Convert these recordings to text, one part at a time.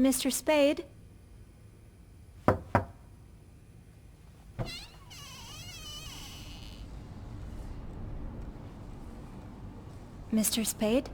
Mr. Spade? Mr. Spade?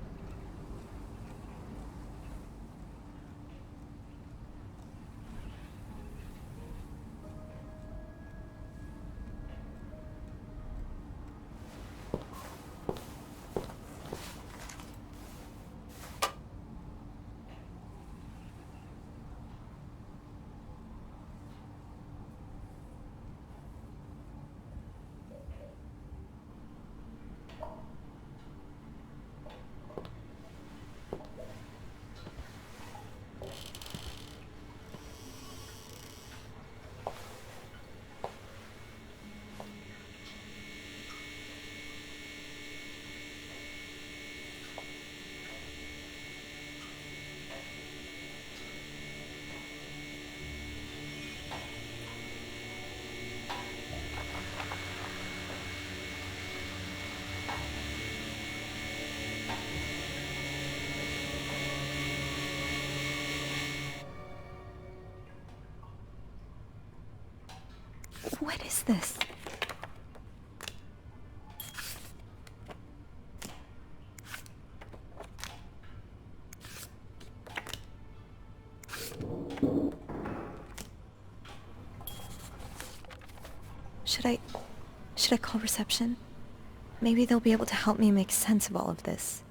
What is this? Should I call reception? Maybe they'll be able to help me make sense of all of this.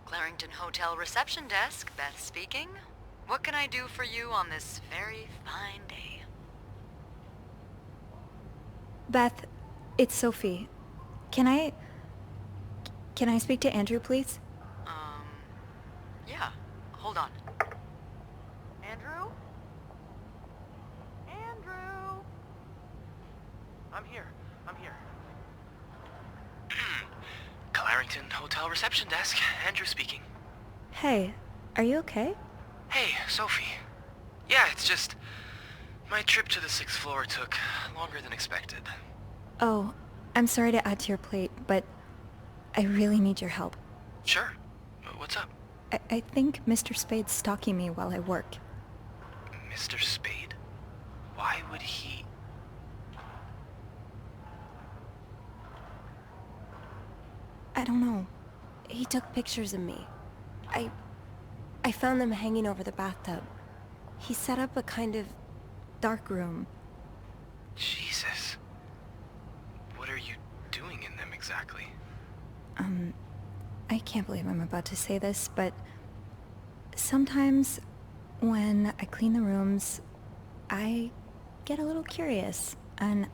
Clarington Hotel reception desk, Beth speaking. What can I do for you on this very fine day? Beth, it's Sophie. Can I speak to Andrew, please? Yeah. Hold on. Andrew? Andrew? I'm here. Clarington Hotel reception desk. Andrew speaking. Hey, are you okay? Hey, Sophie. Yeah, it's just... my trip to the 6th floor took longer than expected. Oh, I'm sorry to add to your plate, but I really need your help. Sure. What's up? I think Mr. Spade's stalking me while I work. Mr. Spade? Why would he... I don't know. He took pictures of me. I found them hanging over the bathtub. He set up a kind of dark room. Jesus. What are you doing in them exactly? I can't believe I'm about to say this, but sometimes when I clean the rooms, I get a little curious and,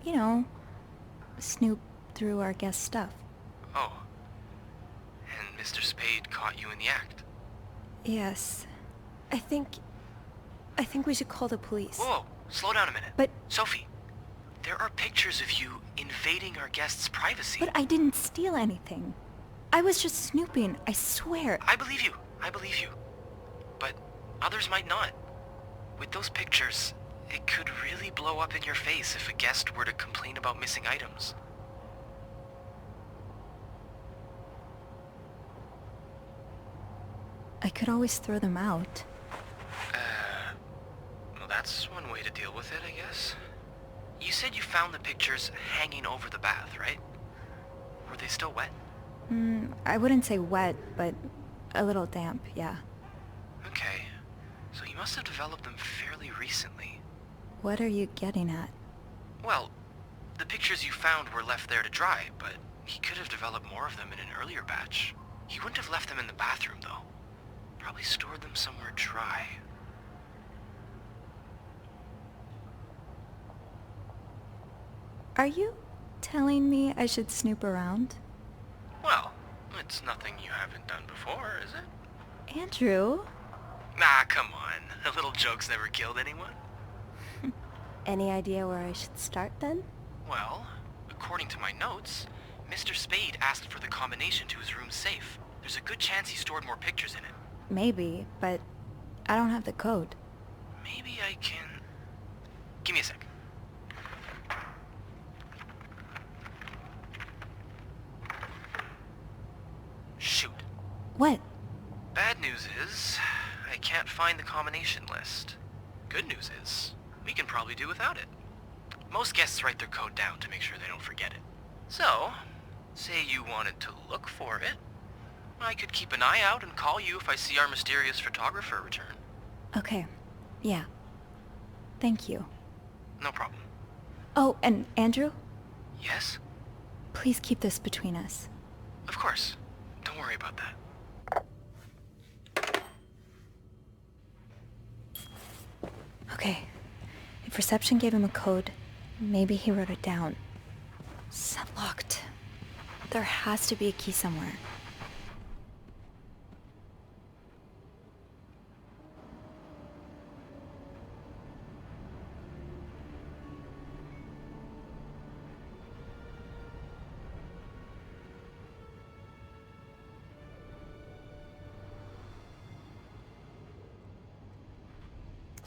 you know, snoop through our guest stuff. Oh. And Mr. Spade caught you in the act? Yes. I think we should call the police. Whoa, slow down a minute. But... Sophie, there are pictures of you invading our guests' privacy. But I didn't steal anything. I was just snooping, I swear. I believe you. But others might not. With those pictures, it could really blow up in your face if a guest were to complain about missing items. I could always throw them out. Well, that's one way to deal with it, I guess. You said you found the pictures hanging over the bath, right? Were they still wet? I wouldn't say wet, but a little damp, yeah. Okay. So you must have developed them fairly recently. What are you getting at? Well, the pictures you found were left there to dry, but he could have developed more of them in an earlier batch. He wouldn't have left them in the bathroom, though. Probably stored them somewhere dry. Are you telling me I should snoop around? Well, it's nothing you haven't done before, is it? Andrew? Nah, come on. A little joke's never killed anyone. Any idea where I should start then? Well, according to my notes, Mr. Spade asked for the combination to his room's safe. There's a good chance he stored more pictures in it. Maybe, but I don't have the code. Maybe I can... Give me a sec. Shoot. What? Bad news is, I can't find the combination list. Good news is, we can probably do without it. Most guests write their code down to make sure they don't forget it. So, say you wanted to look for it, I could keep an eye out and call you if I see our mysterious photographer return. Okay. Yeah. Thank you. No problem. Oh, and Andrew? Yes? Please keep this between us. Of course. Don't worry about that. Okay. If reception gave him a code, maybe he wrote it down. Set locked. There has to be a key somewhere.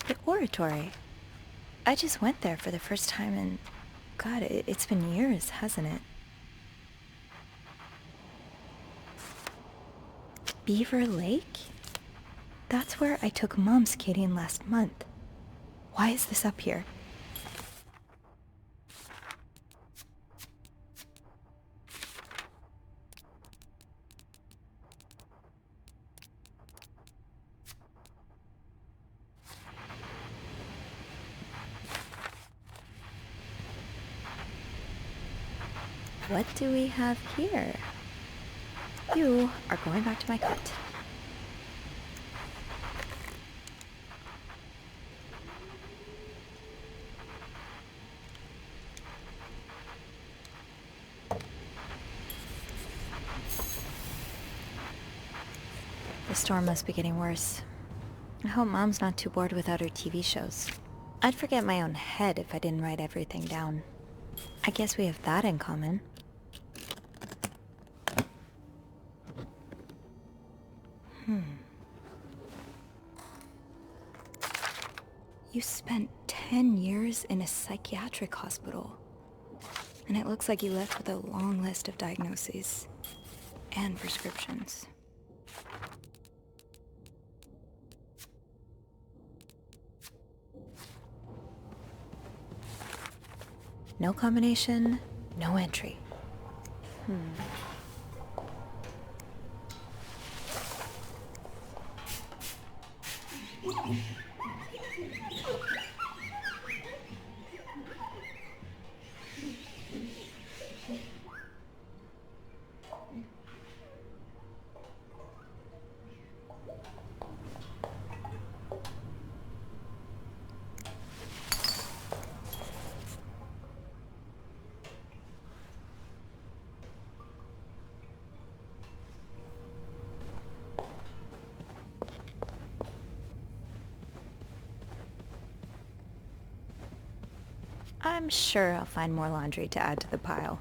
The oratory. I just went there for the first time and... God, it's been years, hasn't it? Beaver Lake? That's where I took Mom skating last month. Why is this up here? What do we have here? You are going back to my cot. The storm must be getting worse. I hope Mom's not too bored without her TV shows. I'd forget my own head if I didn't write everything down. I guess we have that in common. You spent 10 years in a psychiatric hospital. And it looks like you left with a long list of diagnoses and prescriptions. No combination, no entry. I'm sure I'll find more laundry to add to the pile.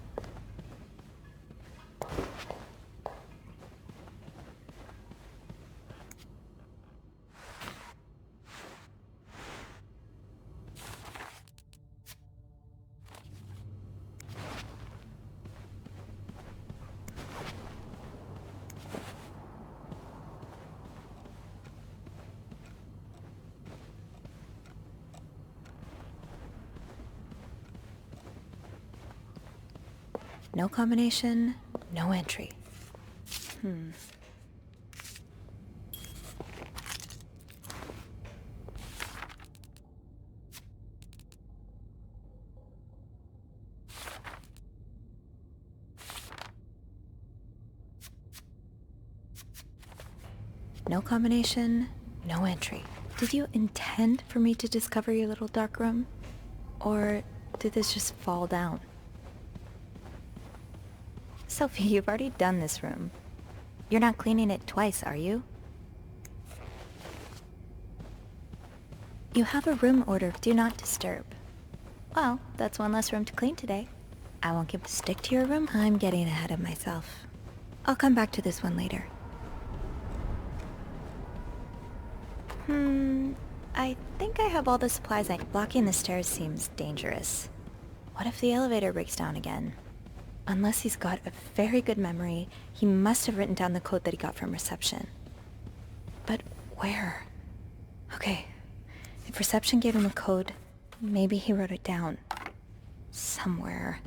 No combination, no entry. No combination, no entry. Did you intend for me to discover your little dark room? Or did this just fall down? Sophie, you've already done this room. You're not cleaning it twice, are you? You have a room order, do not disturb. Well, that's one less room to clean today. I won't give a stick to your room. I'm getting ahead of myself. I'll come back to this one later. I think I have all the supplies Blocking the stairs seems dangerous. What if the elevator breaks down again? Unless he's got a very good memory, he must have written down the code that he got from reception. But where? Okay, if reception gave him a code, maybe he wrote it down. Somewhere.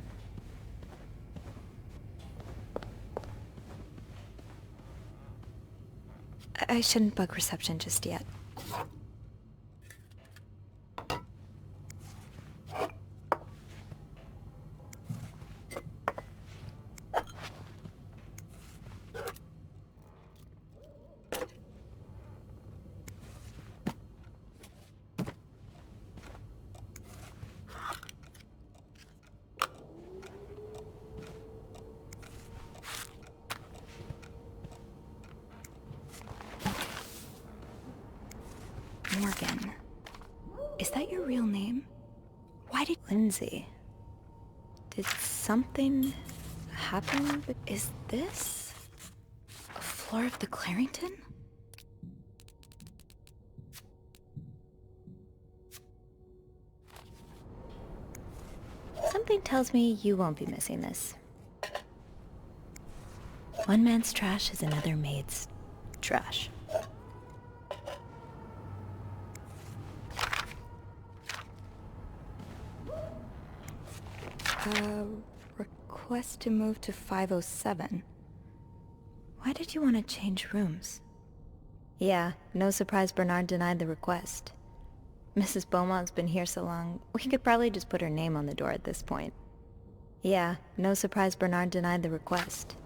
I shouldn't bug reception just yet. Morgan. Is that your real name? Why did... Lindsay. Did something happen? Is this a floor of the Clarington? Something tells me you won't be missing this. One man's trash is another maid's trash. Request to move to 507. Why did you want to change rooms? Yeah, no surprise Bernard denied the request. Mrs. Beaumont's been here so long, we could probably just put her name on the door at this point. Yeah, no surprise Bernard denied the request.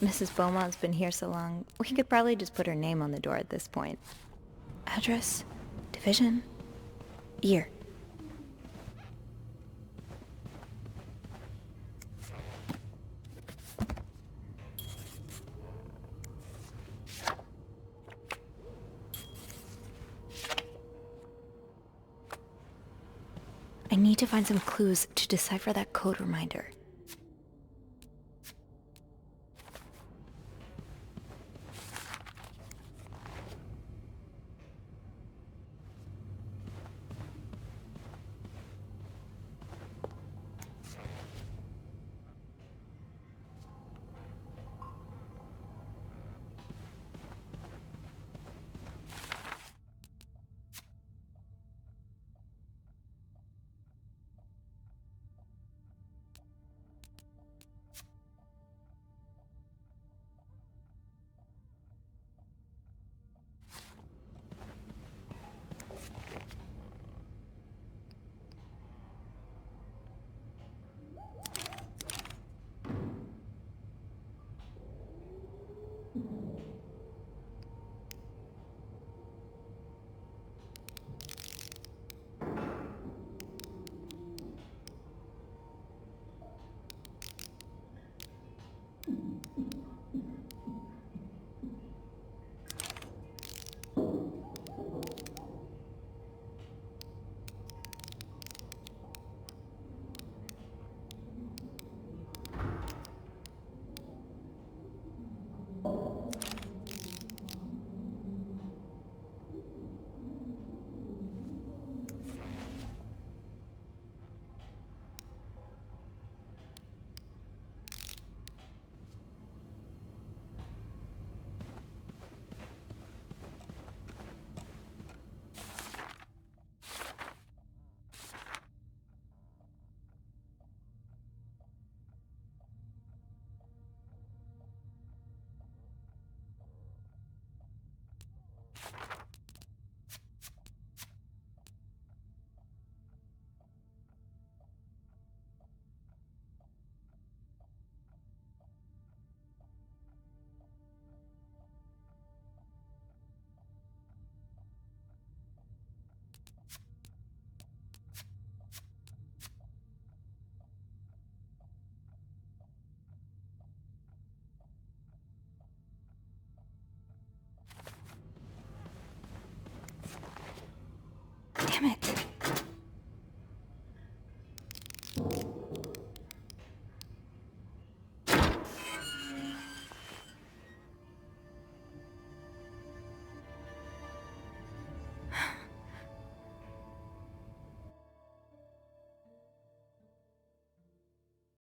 Mrs. Beaumont's been here so long, we could probably just put her name on the door at this point. Address, division, year. I need to find some clues to decipher that code reminder.